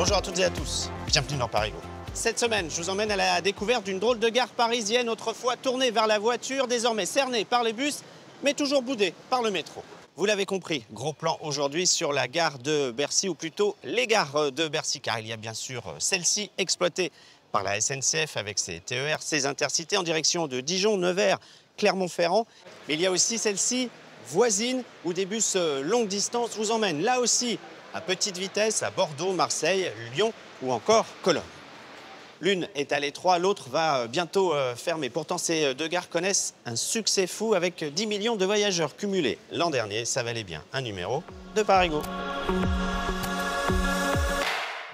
Bonjour à toutes et à tous, bienvenue dans Parigo. Cette semaine, je vous emmène à la découverte d'une drôle de gare parisienne, autrefois tournée vers la voiture, désormais cernée par les bus, mais toujours boudée par le métro. Vous l'avez compris, gros plan aujourd'hui sur la gare de Bercy, ou plutôt les gares de Bercy, car il y a bien sûr celle-ci exploitée par la SNCF avec ses TER, ses intercités en direction de Dijon, Nevers, Clermont-Ferrand. Mais il y a aussi celle-ci voisine, où des bus longue distance vous emmènent là aussi à petite vitesse à Bordeaux, Marseille, Lyon ou encore Cologne. L'une est à l'étroit, l'autre va bientôt fermer. Pourtant, ces deux gares connaissent un succès fou avec 10 millions de voyageurs cumulés. L'an dernier, ça valait bien un numéro de Parigo.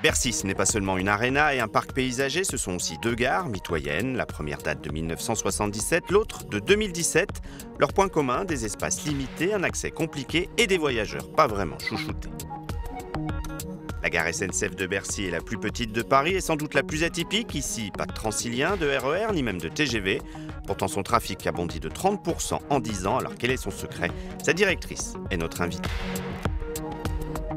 Bercy, ce n'est pas seulement une aréna et un parc paysager, ce sont aussi deux gares mitoyennes. La première date de 1977, l'autre de 2017. Leur point commun, des espaces limités, un accès compliqué et des voyageurs pas vraiment chouchoutés. La gare SNCF de Bercy est la plus petite de Paris et sans doute la plus atypique. Ici, pas de Transilien, de RER, ni même de TGV. Pourtant, son trafic a bondi de 30% en 10 ans. Alors, quel est son secret? Sa directrice est notre invitée.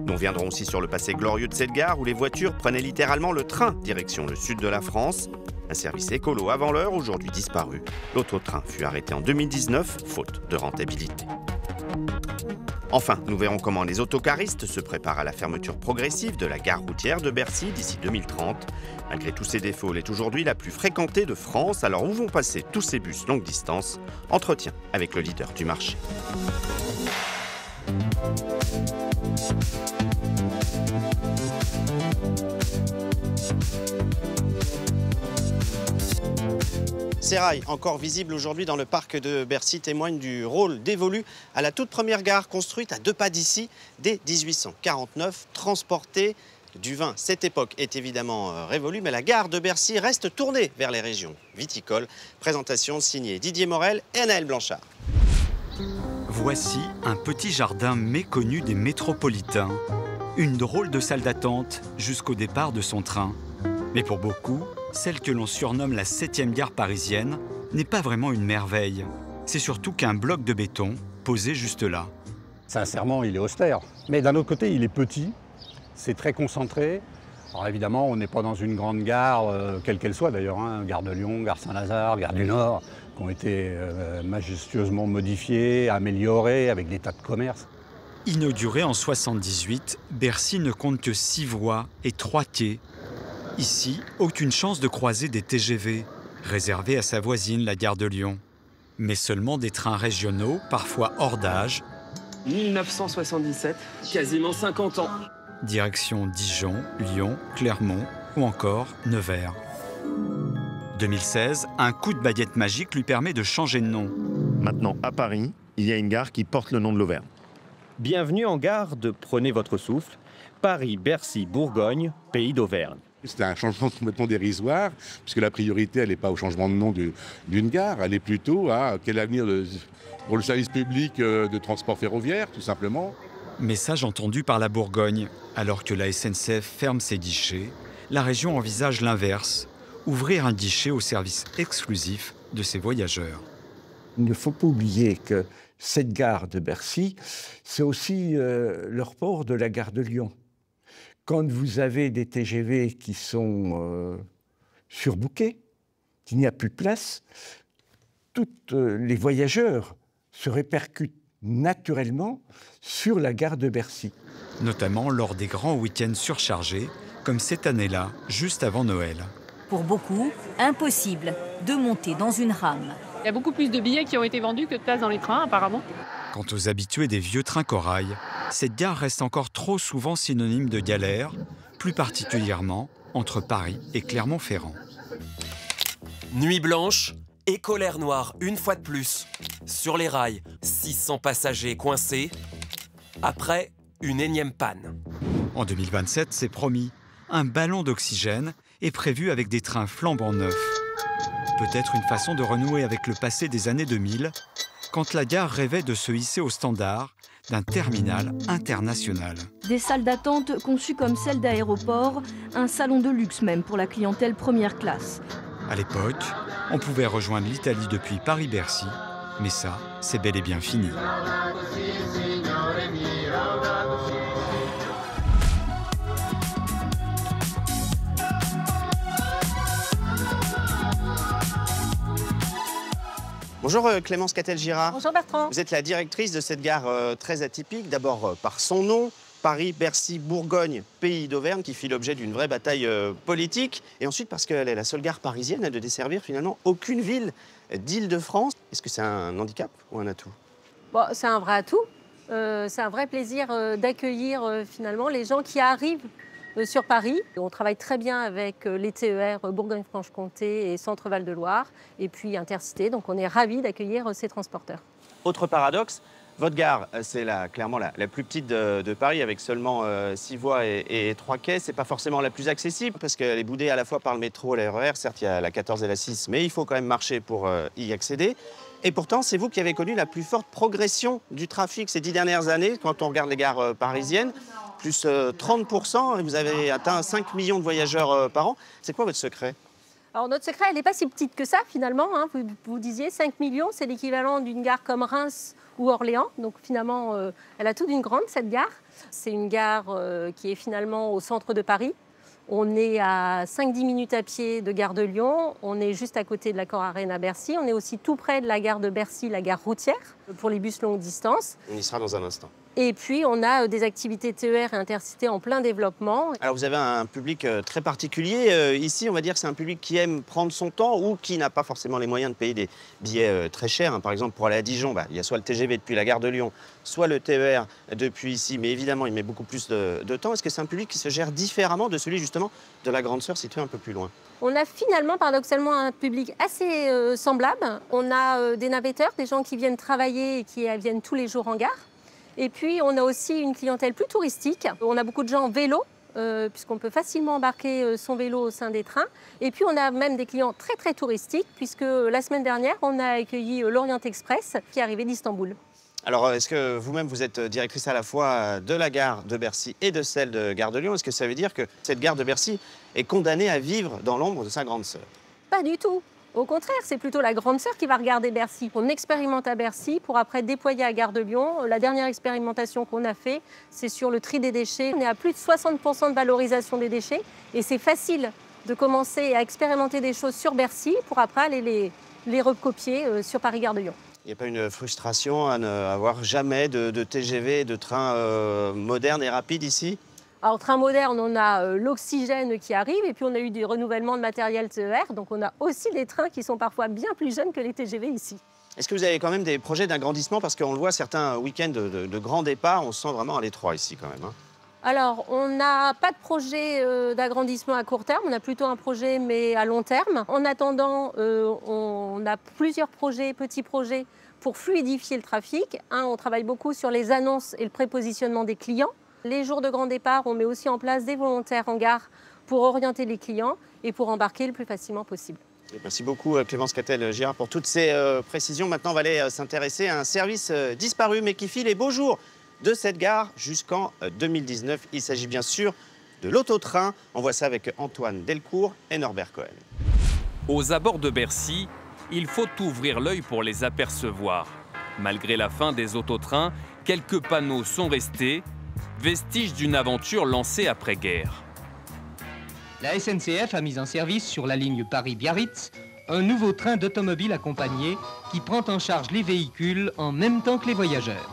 Nous reviendrons aussi sur le passé glorieux de cette gare où les voitures prenaient littéralement le train direction le sud de la France. Un service écolo avant l'heure, aujourd'hui disparu. L'auto-train fut arrêté en 2019, faute de rentabilité. Enfin, nous verrons comment les autocaristes se préparent à la fermeture progressive de la gare routière de Bercy d'ici 2030. Malgré tous ses défauts, elle est aujourd'hui la plus fréquentée de France. Alors où vont passer tous ces bus longue distance? Entretien avec le leader du marché. Ces rails, encore visibles aujourd'hui dans le parc de Bercy, témoignent du rôle dévolu à la toute première gare construite à 2 pas d'ici dès 1849, transportée du vin. Cette époque est évidemment révolue, mais la gare de Bercy reste tournée vers les régions viticoles. Présentation signée Didier Morel et Anaël Blanchard. Voici un petit jardin méconnu des métropolitains. Une drôle de salle d'attente jusqu'au départ de son train. Mais pour beaucoup, celle que l'on surnomme la 7e gare parisienne n'est pas vraiment une merveille. C'est surtout qu'un bloc de béton posé juste là. Sincèrement, il est austère. Mais d'un autre côté, il est petit, c'est très concentré. Alors évidemment, on n'est pas dans une grande gare, quelle qu'elle soit d'ailleurs, hein, gare de Lyon, gare Saint-Lazare, gare du Nord, qui ont été majestueusement modifiées, améliorées, avec des tas de commerces. Inaugurée en 78, Bercy ne compte que 6 voies et 3 quais. Ici, aucune chance de croiser des TGV, réservés à sa voisine, la gare de Lyon. Mais seulement des trains régionaux, parfois hors d'âge. 1977, quasiment 50 ans. Direction Dijon, Lyon, Clermont ou encore Nevers. 2016, un coup de baguette magique lui permet de changer de nom. Maintenant, à Paris, il y a une gare qui porte le nom de l'Auvergne. Bienvenue en gare de Prenez votre souffle, Paris, Bercy, Bourgogne, pays d'Auvergne. C'est un changement complètement dérisoire, puisque la priorité, elle n'est pas au changement de nom d'une gare, elle est plutôt à quel avenir pour le service public de transport ferroviaire, tout simplement. Message entendu par la Bourgogne. Alors que la SNCF ferme ses guichets, la région envisage l'inverse, ouvrir un guichet au service exclusif de ses voyageurs. Il ne faut pas oublier que cette gare de Bercy, c'est aussi le report de la gare de Lyon. Quand vous avez des TGV qui sont surbookés, qu'il n'y a plus de place, tous les voyageurs se répercutent naturellement sur la gare de Bercy. Notamment lors des grands week-ends surchargés, comme cette année-là, juste avant Noël. Pour beaucoup, impossible de monter dans une rame. Il y a beaucoup plus de billets qui ont été vendus que de places dans les trains, apparemment. Quant aux habitués des vieux trains corail, cette gare reste encore trop souvent synonyme de galère, plus particulièrement entre Paris et Clermont-Ferrand. Nuit blanche et colère noire, une fois de plus. Sur les rails, 600 passagers coincés. Après, une énième panne. En 2027, c'est promis, un ballon d'oxygène est prévu avec des trains flambant neufs. Peut-être une façon de renouer avec le passé des années 2000, quand la gare rêvait de se hisser au standard d'un terminal international. Des salles d'attente conçues comme celles d'aéroport, un salon de luxe même pour la clientèle première classe. À l'époque, on pouvait rejoindre l'Italie depuis Paris-Bercy, mais ça, c'est bel et bien fini. Bonjour Clémence Catel-Girard. Bonjour Bertrand. Vous êtes la directrice de cette gare très atypique, d'abord par son nom, Paris, Bercy, Bourgogne, pays d'Auvergne, qui fit l'objet d'une vraie bataille politique. Et ensuite parce qu'elle est la seule gare parisienne à ne desservir finalement aucune ville d'Île-de-France. Est-ce que c'est un handicap ou un atout? Bon, c'est un vrai atout. C'est un vrai plaisir d'accueillir finalement les gens qui arrivent sur Paris. On travaille très bien avec les TER Bourgogne-Franche-Comté et Centre-Val de Loire et puis Intercité. Donc on est ravis d'accueillir ces transporteurs. Autre paradoxe, votre gare, c'est clairement la plus petite de Paris avec seulement 6 voies et 3 quais. C'est pas forcément la plus accessible parce qu'elle est boudée à la fois par le métro et le RER. Certes, il y a la 14 et la 6, mais il faut quand même marcher pour y accéder. Et pourtant, c'est vous qui avez connu la plus forte progression du trafic ces 10 dernières années, quand on regarde les gares parisiennes, plus 30%, et vous avez atteint 5 millions de voyageurs par an. C'est quoi votre secret? Alors notre secret, elle n'est pas si petite que ça finalement. Hein. Vous disiez 5 millions, c'est l'équivalent d'une gare comme Reims ou Orléans. Donc finalement, elle a tout d'une grande, cette gare. C'est une gare qui est finalement au centre de Paris. On est à 5-10 minutes à pied de Gare de Lyon. On est juste à côté de l'Accor Arena à Bercy. On est aussi tout près de la gare de Bercy, la gare routière, pour les bus longue distance. On y sera dans un instant. Et puis, on a des activités TER et Intercité en plein développement. Alors, vous avez un public très particulier. Ici, on va dire que c'est un public qui aime prendre son temps ou qui n'a pas forcément les moyens de payer des billets très chers. Par exemple, pour aller à Dijon, il y a soit le TGV depuis la gare de Lyon, soit le TER depuis ici. Mais évidemment, il met beaucoup plus de temps. Est-ce que c'est un public qui se gère différemment de celui, justement, de la Grande Sœur située un peu plus loin? On a finalement, paradoxalement, un public assez semblable. On a des navetteurs, des gens qui viennent travailler et qui viennent tous les jours en gare. Et puis, on a aussi une clientèle plus touristique. On a beaucoup de gens en vélo, puisqu'on peut facilement embarquer son vélo au sein des trains. Et puis, on a même des clients très, très touristiques, puisque la semaine dernière, on a accueilli l'Orient Express, qui est arrivé d'Istanbul. Alors, est-ce que vous-même, vous êtes directrice à la fois de la gare de Bercy et de celle de Gare de Lyon? Est-ce que ça veut dire que cette gare de Bercy est condamnée à vivre dans l'ombre de sa grande sœur? Pas du tout. Au contraire, c'est plutôt la grande sœur qui va regarder Bercy. On expérimente à Bercy pour après déployer à Gare de Lyon. La dernière expérimentation qu'on a fait, c'est sur le tri des déchets. On est à plus de 60% de valorisation des déchets et c'est facile de commencer à expérimenter des choses sur Bercy pour après aller les recopier sur Paris-Gare de Lyon. Il n'y a pas une frustration à n'avoir jamais de TGV et de trains modernes et rapides ici? Alors, train moderne, on a l'oxygène qui arrive et puis on a eu des renouvellements de matériel TER. Donc, on a aussi des trains qui sont parfois bien plus jeunes que les TGV ici. Est-ce que vous avez quand même des projets d'agrandissement? Parce qu'on le voit, certains week-ends de grands départs, on se sent vraiment à l'étroit ici quand même. Hein. Alors, on n'a pas de projet d'agrandissement à court terme. On a plutôt un projet, mais à long terme. En attendant, on a plusieurs projets, petits projets, pour fluidifier le trafic. On travaille beaucoup sur les annonces et le prépositionnement des clients. Les jours de grand départ, on met aussi en place des volontaires en gare pour orienter les clients et pour embarquer le plus facilement possible. Merci beaucoup Clémence Catel-Girard pour toutes ces précisions. Maintenant, on va aller s'intéresser à un service disparu mais qui fit les beaux jours de cette gare jusqu'en 2019. Il s'agit bien sûr de l'auto-train. On voit ça avec Antoine Delcourt et Norbert Cohen. Aux abords de Bercy, il faut ouvrir l'œil pour les apercevoir. Malgré la fin des autotrains, quelques panneaux sont restés, vestiges d'une aventure lancée après-guerre. La SNCF a mis en service sur la ligne Paris-Biarritz un nouveau train d'automobile accompagné qui prend en charge les véhicules en même temps que les voyageurs.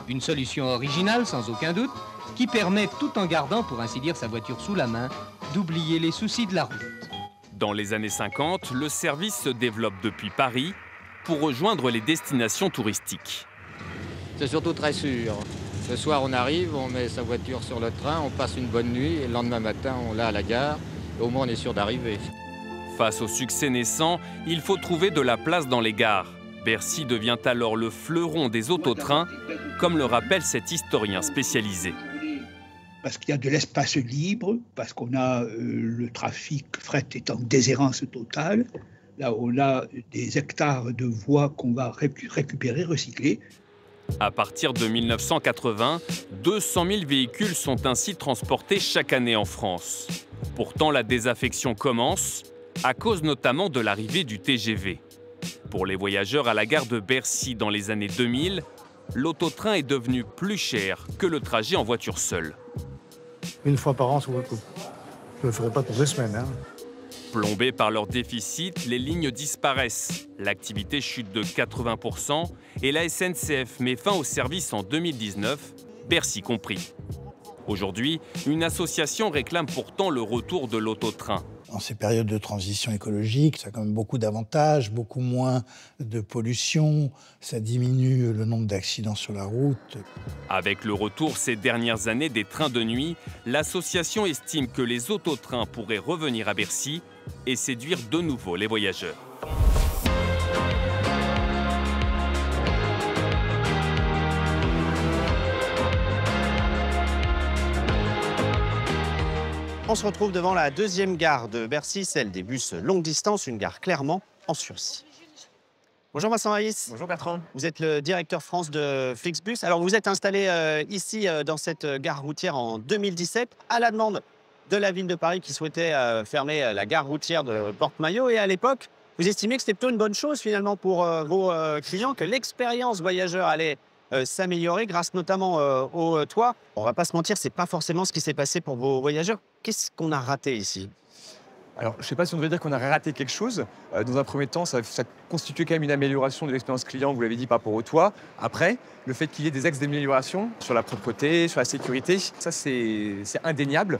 Une solution originale, sans aucun doute, qui permet, tout en gardant, pour ainsi dire, sa voiture sous la main, d'oublier les soucis de la route. Dans les années 50, le service se développe depuis Paris pour rejoindre les destinations touristiques. C'est surtout très sûr. Ce soir, on arrive, on met sa voiture sur le train, on passe une bonne nuit et le lendemain matin, on l'a à la gare. Et au moins, on est sûr d'arriver. Face au succès naissant, il faut trouver de la place dans les gares. Bercy devient alors le fleuron des autotrains, comme le rappelle cet historien spécialisé. Parce qu'il y a de l'espace libre, parce qu'on a le trafic fret est en déshérence totale. Là, on a des hectares de voies qu'on va récupérer, recycler. À partir de 1980, 200 000 véhicules sont ainsi transportés chaque année en France. Pourtant, la désaffection commence, à cause notamment de l'arrivée du TGV. Pour les voyageurs à la gare de Bercy dans les années 2000, l'autotrain est devenu plus cher que le trajet en voiture seule. Une fois par an, ça vaut le coup. Je ne le ferai pas pour 2 semaines. Hein. Plombées par leur déficit, les lignes disparaissent. L'activité chute de 80% et la SNCF met fin au service en 2019, Bercy compris. Aujourd'hui, une association réclame pourtant le retour de l'auto-train. En ces périodes de transition écologique, ça a quand même beaucoup d'avantages, beaucoup moins de pollution, ça diminue le nombre d'accidents sur la route. Avec le retour ces dernières années des trains de nuit, l'association estime que les autotrains pourraient revenir à Bercy et séduire de nouveau les voyageurs. On se retrouve devant la deuxième gare de Bercy, celle des bus longue distance, une gare clairement en sursis. Bonjour Vincent Haïs. Bonjour Bertrand. Vous êtes le directeur France de Flixbus. Alors vous êtes installé ici dans cette gare routière en 2017 à la demande de la ville de Paris qui souhaitait fermer la gare routière de Porte-Maillot. Et à l'époque, vous estimez que c'était plutôt une bonne chose finalement pour vos clients, que l'expérience voyageur allait s'améliorer grâce notamment au toit. On va pas se mentir, c'est pas forcément ce qui s'est passé pour vos voyageurs. Qu'est-ce qu'on a raté ici? Alors, je ne sais pas si on devrait dire qu'on a raté quelque chose. Dans un premier temps, ça constituait quand même une amélioration de l'expérience client, vous l'avez dit, par rapport au toit. Après, le fait qu'il y ait des axes d'amélioration sur la propreté, sur la sécurité, ça, c'est indéniable.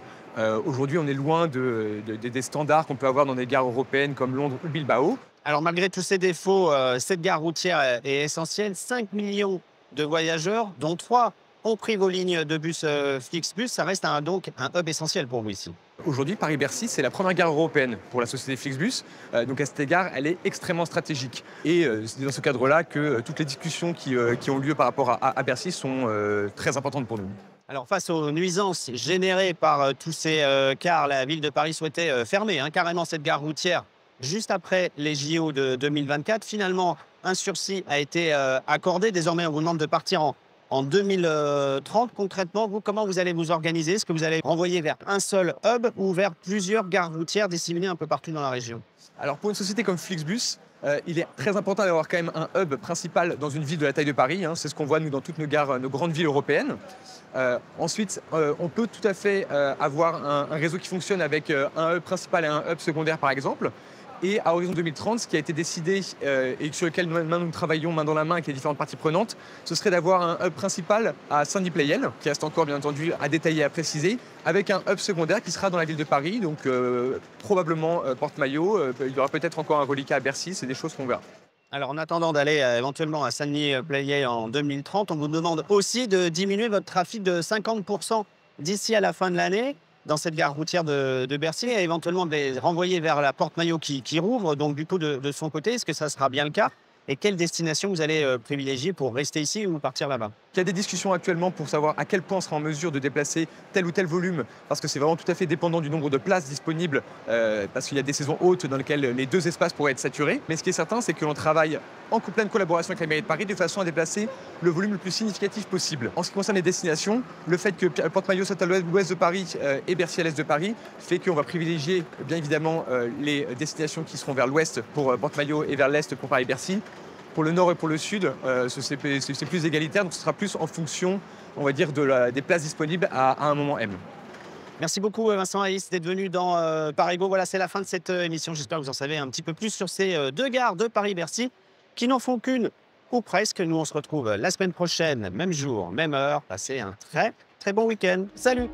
Aujourd'hui, on est loin des standards qu'on peut avoir dans des gares européennes comme Londres ou Bilbao. Alors, malgré tous ces défauts, cette gare routière est essentielle. 5 millions de voyageurs, dont 3 ont pris vos lignes de bus Flixbus. Ça reste donc un hub essentiel pour vous ici. Aujourd'hui, Paris-Bercy, c'est la première gare européenne pour la société Flixbus. Donc à cet égard, elle est extrêmement stratégique. Et c'est dans ce cadre-là que toutes les discussions qui ont lieu par rapport à Bercy sont très importantes pour nous. Alors face aux nuisances générées par tous ces cars, la ville de Paris souhaitait fermer carrément cette gare routière juste après les JO de 2024. Finalement, un sursis a été accordé. Désormais, on vous demande de partir en 2030. Concrètement, vous, comment vous allez vous organiser? Est-ce que vous allez renvoyer vers un seul hub ou vers plusieurs gares routières disséminées un peu partout dans la région? Alors pour une société comme Flixbus, il est très important d'avoir quand même un hub principal dans une ville de la taille de Paris. C'est ce qu'on voit nous dans toutes nos gares, nos grandes villes européennes. Ensuite, on peut tout à fait avoir un réseau qui fonctionne avec un hub principal et un hub secondaire par exemple. Et à horizon 2030, ce qui a été décidé et sur lequel nous travaillons main dans la main avec les différentes parties prenantes, ce serait d'avoir un hub principal à Saint-Denis-Pleyel, qui reste encore bien entendu à détailler, à préciser, avec un hub secondaire qui sera dans la ville de Paris, donc probablement Porte-Maillot. Il y aura peut-être encore un reliquat à Bercy, c'est des choses qu'on verra. Alors en attendant d'aller éventuellement à Saint-Denis-Pleyel en 2030, on vous demande aussi de diminuer votre trafic de 50% d'ici à la fin de l'année dans cette gare routière de Bercy et éventuellement de les renvoyer vers la Porte-Maillot qui rouvre, donc du coup de son côté. Est-ce que ça sera bien le cas? Et quelle destination vous allez privilégier pour rester ici ou partir là-bas? Il y a des discussions actuellement pour savoir à quel point on sera en mesure de déplacer tel ou tel volume, parce que c'est vraiment tout à fait dépendant du nombre de places disponibles, parce qu'il y a des saisons hautes dans lesquelles les deux espaces pourraient être saturés. Mais ce qui est certain, c'est que l'on travaille en pleine collaboration avec la mairie de Paris de façon à déplacer le volume le plus significatif possible. En ce qui concerne les destinations, le fait que Porte-Maillot soit à l'ouest de Paris et Bercy à l'est de Paris fait qu'on va privilégier bien évidemment les destinations qui seront vers l'ouest pour Porte-Maillot et vers l'est pour Paris-Bercy. Pour le nord et pour le sud, c'est plus égalitaire, donc ce sera plus en fonction, on va dire, des places disponibles à un moment M. Merci beaucoup Vincent Haïs d'être venu dans Paris-Go. Voilà, c'est la fin de cette émission. J'espère que vous en savez un petit peu plus sur ces deux gares de Paris-Bercy qui n'en font qu'une ou presque. Nous, on se retrouve la semaine prochaine, même jour, même heure. Passez un très bon week-end. Salut!